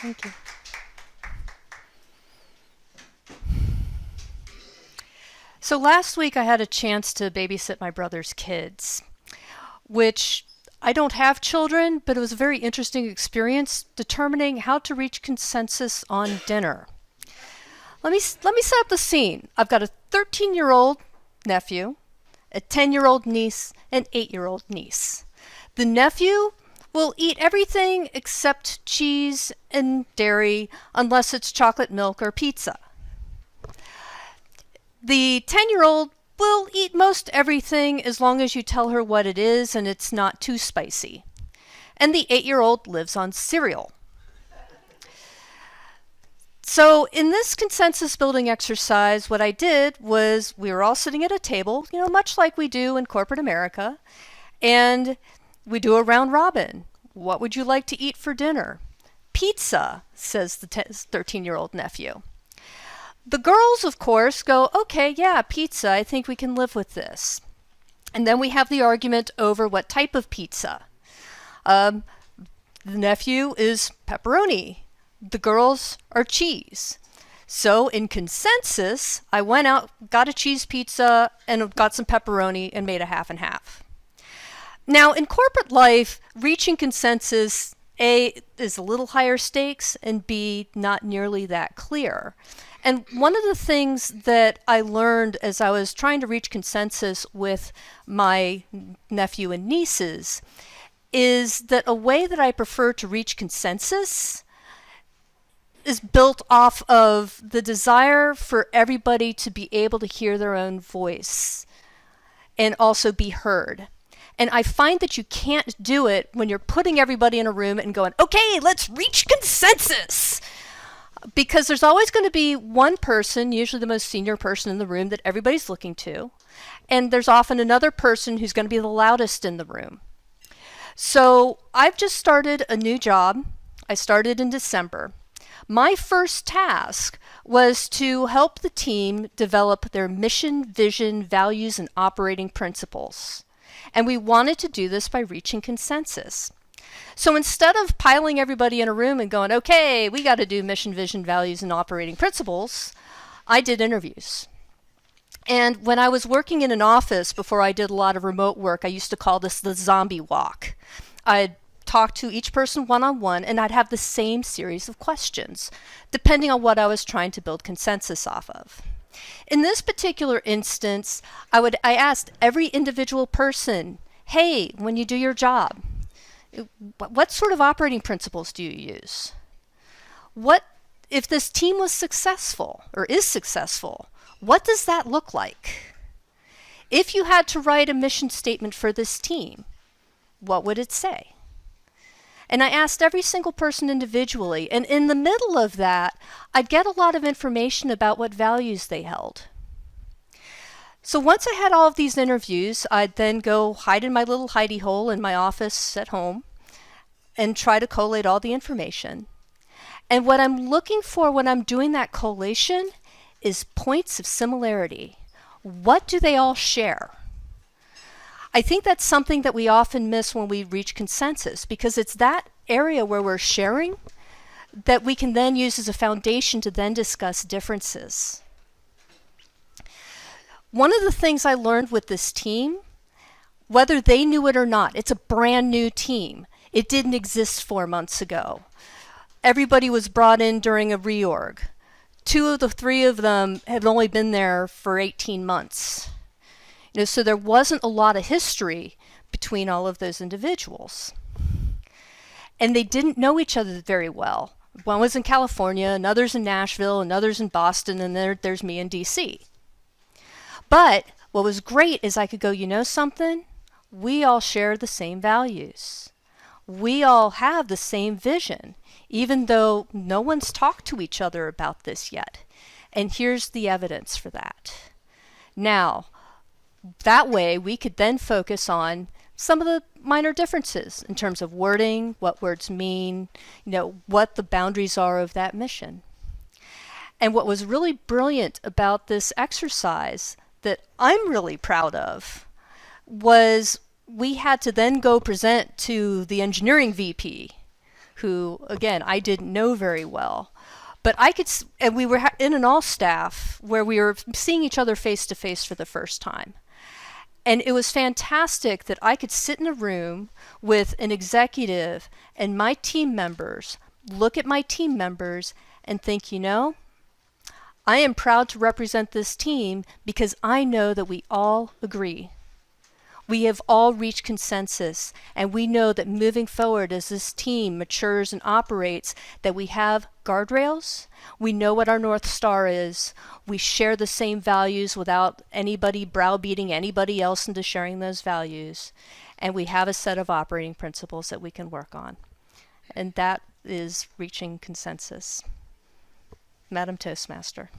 Thank you. So last week I had a chance to babysit my brother's kids, which I don't have children, but it was a very interesting experience determining how to reach consensus on dinner. Let me set up the scene. I've got a 13-year-old nephew, a 10-year-old niece, and 8-year-old niece. The nephew will eat everything except cheese and dairy unless it's chocolate milk or pizza. The 10-year-old will eat most everything as long as you tell her what it is and it's not too spicy. And the 8-year-old lives on cereal. So in this consensus building exercise, what I did was we were all sitting at a table, much like we do in corporate America, and we do a round robin. What would you like to eat for dinner? Pizza, says the 13-year-old nephew. The girls, of course, go, okay, yeah, pizza, I think we can live with this. And then we have the argument over what type of pizza. The nephew is pepperoni. The girls are cheese. So in consensus, I went out, got a cheese pizza, and got some pepperoni and made a half and half. Now, in corporate life, reaching consensus, A, is a little higher stakes, and B, not nearly that clear. And one of the things that I learned as I was trying to reach consensus with my nephew and nieces is that a way that I prefer to reach consensus is built off of the desire for everybody to be able to hear their own voice and also be heard. And I find that you can't do it when you're putting everybody in a room and going, okay, let's reach consensus. Because there's always going to be one person, usually the most senior person in the room, that everybody's looking to. And there's often another person who's going to be the loudest in the room. So I've just started a new job. I started in December. My first task was to help the team develop their mission, vision, values, and operating principles. And we wanted to do this by reaching consensus. So instead of piling everybody in a room and going, okay, we got to do mission, vision, values, and operating principles, I did interviews. And when I was working in an office before I did a lot of remote work, I used to call this the zombie walk. I'd talk to each person one-on-one, and I'd have the same series of questions, depending on what I was trying to build consensus off of. In this particular instance, I asked every individual person, hey, when you do your job, what sort of operating principles do you use? What if this team was successful or is successful? What does that look like? If you had to write a mission statement for this team, what would it say? And I asked every single person individually, and in the middle of that, I'd get a lot of information about what values they held. So once I had all of these interviews, I'd then go hide in my little hidey hole in my office at home and try to collate all the information. And what I'm looking for when I'm doing that collation is points of similarity. What do they all share? I think that's something that we often miss when we reach consensus, because it's that area where we're sharing that we can then use as a foundation to then discuss differences. One of the things I learned with this team, whether they knew it or not, it's a brand new team. It didn't exist 4 months ago. Everybody was brought in during a reorg. 2 of the 3 of them had only been there for 18 months. So there wasn't a lot of history between all of those individuals. And they didn't know each other very well. One was in California, another's in Nashville, another's in Boston, and there's me in DC. But what was great is I could go, something? We all share the same values. We all have the same vision, even though no one's talked to each other about this yet. And here's the evidence for that. Now, that way we could then focus on some of the minor differences in terms of wording, what words mean, what the boundaries are of that mission. And what was really brilliant about this exercise that I'm really proud of was we had to then go present to the engineering VP, who, again, I didn't know very well. But I could, and we were in an all staff where we were seeing each other face to face for the first time. And it was fantastic that I could sit in a room with an executive and my team members, look at my team members and think, I am proud to represent this team because I know that we all agree. We have all reached consensus, and we know that moving forward as this team matures and operates, that we have guardrails, we know what our North Star is, we share the same values without anybody browbeating anybody else into sharing those values, and we have a set of operating principles that we can work on. And that is reaching consensus. Madam Toastmaster.